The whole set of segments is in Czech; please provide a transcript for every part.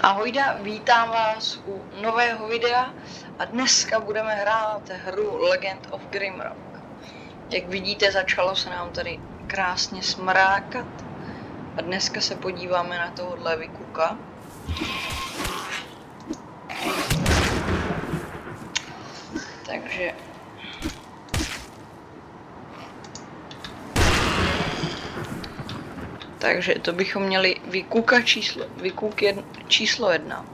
Ahojda, vítám vás u nového videa a dneska budeme hrát hru Legend of Grimrock. Jak vidíte, začalo se nám tady krásně smrákat a dneska se podíváme na tohohle vykuka. Takže to bychom měli vykuk číslo 1.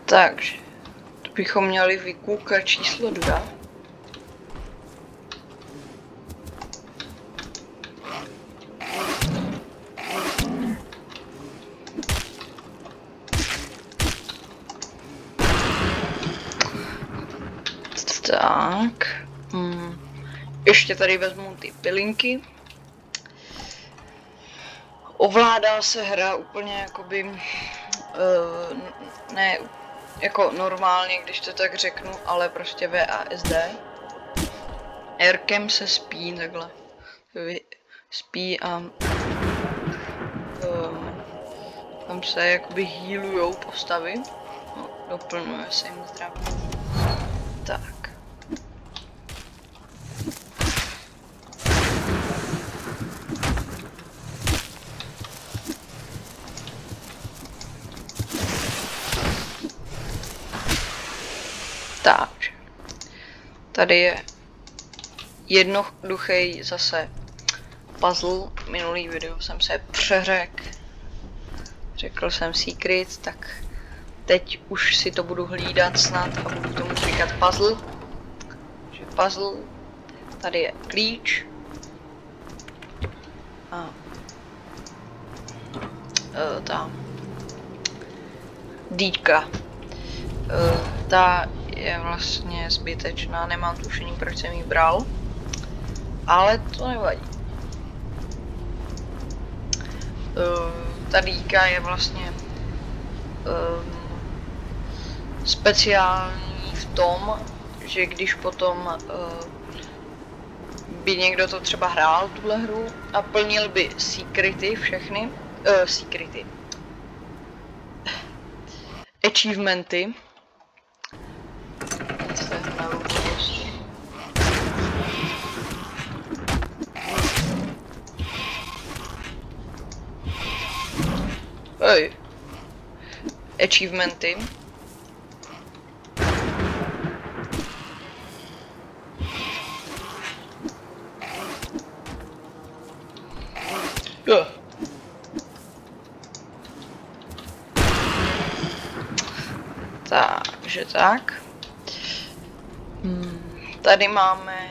Takže to bychom měli vykuk číslo 2. Tak. Ještě tady vezmu ty pilinky. Ovládá se hra úplně jakoby ne jako normálně, když to tak řeknu, ale prostě VASD. Rkem se spí takhle. Spí a tam se jakoby healujou postavy. No, doplňuje se jim zdraví. Tak. Takže tady je jednoduchý zase puzzle. Minulý video jsem se přeřekl. Řekl jsem secret, tak teď už si to budu hlídat snad a budu tomu říkat puzzle. Takže puzzle. Tady je klíč. A ta dýka. Ta je vlastně zbytečná, nemám tušení, proč jsem ji bral, ale to nevadí. Ta dýka je vlastně speciální v tom, že když potom by někdo to třeba hrál tuhle hru a plnil by secrety všechny, achievementy, achievementy. Takže tak. Tady máme.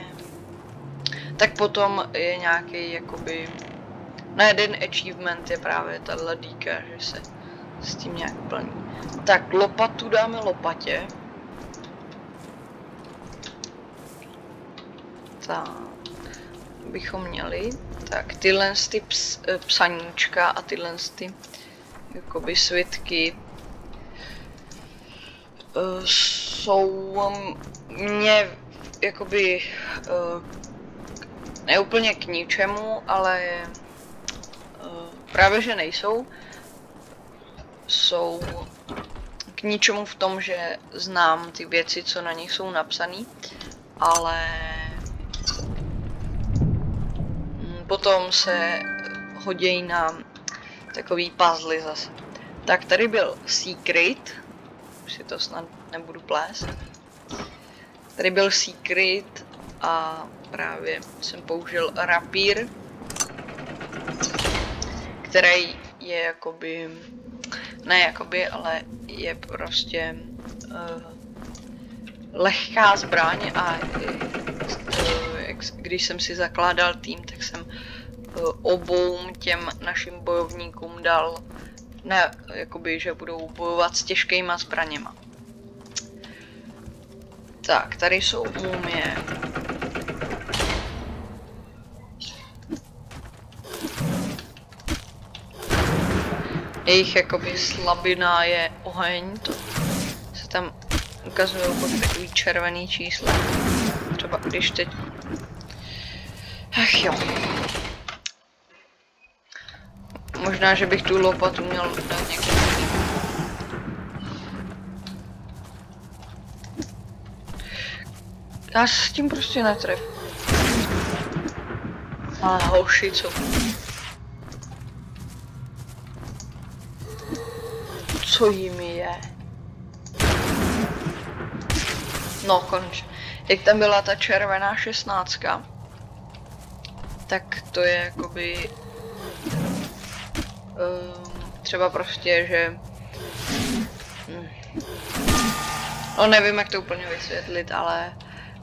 Tak potom je nějaký jakoby. Na jeden achievement je právě tahle dýka, že se s tím nějak plní. Tak lopatu dáme lopatě. Tak bychom měli. Tak tyhle ty psaníčka a tyhle ty jakoby svitky jsou mě jakoby neúplně k ničemu, ale právě že nejsou. Jsou k ničemu v tom, že znám ty věci, co na nich jsou napsané, ale potom se hodí na takový puzzle zase. Tak tady byl secret, už si to snad nebudu plést. Tady byl secret a právě jsem použil rapír, který je jakoby, ne jakoby, ale je prostě lehká zbraň a když jsem si zakládal tým, tak jsem obou těm našim bojovníkům dal, ne, jakoby, že budou bojovat s těžkýma zbraněma. Tak, tady jsou mumie. Jejich jakoby slabina je oheň, to se tam ukazuje jako takový červený čísla. Třeba když teď... Ach jo. Možná, že bych tu lopatu měl dát někde. Já se s tím prostě netref. A hoši, co? Co jimi je? No, konečně. Jak tam byla ta červená 16, tak to je jakoby... třeba prostě, že... No nevím, jak to úplně vysvětlit, ale...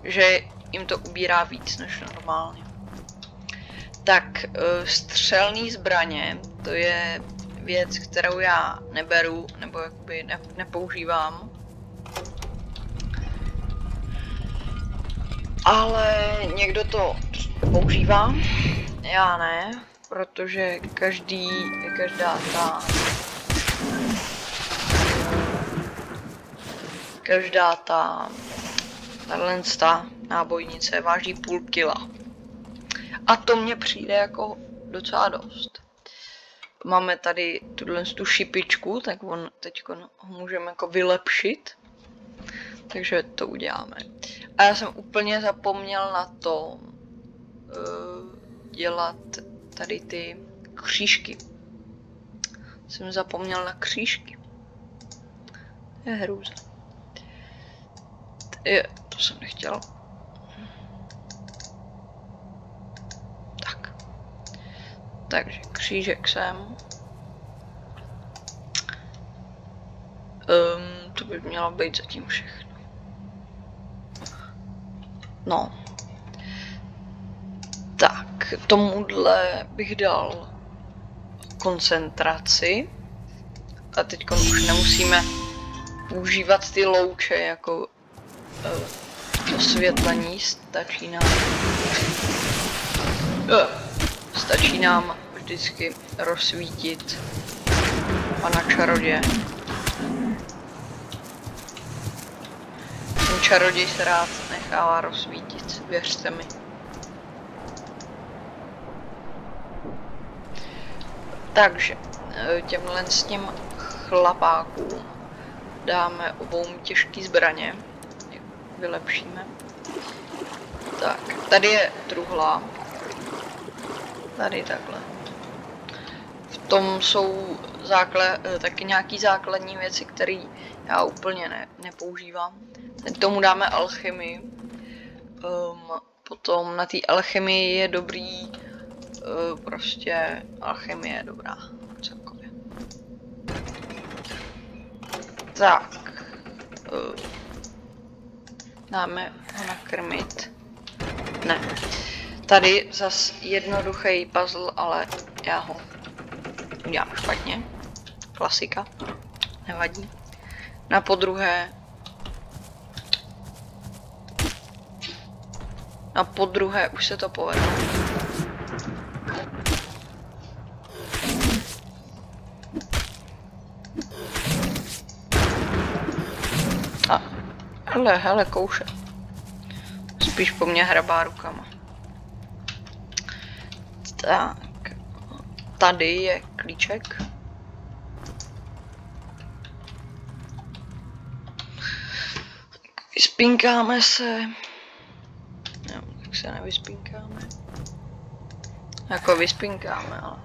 že jim to ubírá víc než normálně. Tak, střelný zbraně, to je věc, kterou já neberu, nebo jakoby nepoužívám. Ale někdo to používá, já ne, protože každá ta nábojnice váží půl kila. A to mně přijde jako docela dost. Máme tady tu šipičku, tak teď ho můžeme jako vylepšit. Takže to uděláme. A já jsem úplně zapomněl na to dělat tady ty křížky. Jsem zapomněl na křížky. To je hrůza. To jsem nechtěl. Tak. Takže křížek sem. To by mělo být zatím všechno. No. Tak, tomuhle bych dal koncentraci. A teď už nemusíme používat ty louče jako osvětlení, stačí nám vždycky rozsvítit pana čaroděje. Ten čaroděj se rád nechává rozsvítit, věřte mi. Takže těmhle s tím chlapákům dáme obou těžké zbraně. Vylepšíme. Tak, tady je truhla. Tady takhle. V tom jsou taky nějaký základní věci, které já úplně nepoužívám. Teď tomu dáme alchymii. Potom na té alchymii je dobrý, prostě alchymie je dobrá celkově. Tak. Dáme ho nakrmit. Ne. Tady zas jednoduchý puzzle, ale já ho udělám špatně. Klasika. Nevadí. Na podruhé. Na podruhé už se to povedlo. Hele, kouše. Spíš po mně hrabá rukama. Tak. Tady je klíček. Vyspinkáme se. No, tak se nevyspinkáme. Jako vyspinkáme, ale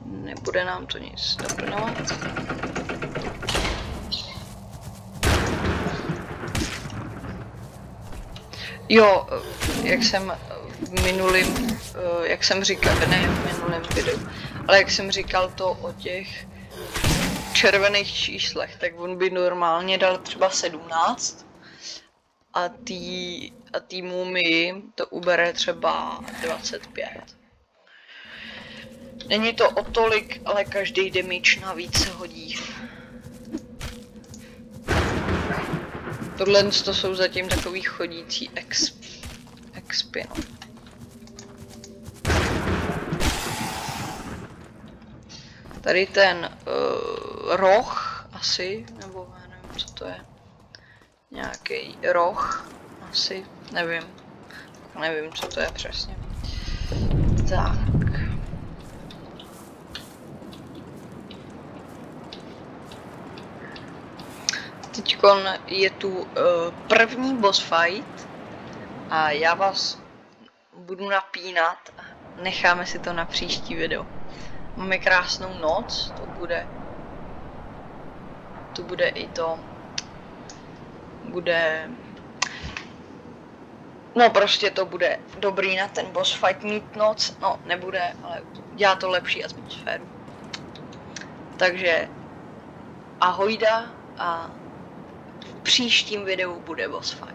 nebude nám to nic doplňovat. Jo, jak jsem v minulým, jak jsem říkal, ne v minulém videu, ale jak jsem říkal to o těch červených číslech, tak on by normálně dal třeba 17 a tý mumii to ubere třeba 25. Není to o tolik, ale každý damage navíc se hodí. Tohle to jsou zatím takový chodící expy, no. Tady ten roh asi, nebo já nevím, co to je. Nějaký roh asi, nevím, co to je přesně. Tak. Teďkon je tu první boss fight a já vás budu napínat a necháme si to na příští video. Máme krásnou noc, to bude i to, no prostě to bude dobrý na ten boss fight mít noc, no nebude, ale dělá to lepší atmosféru. Takže ahojda a v příštím videu bude boss fight.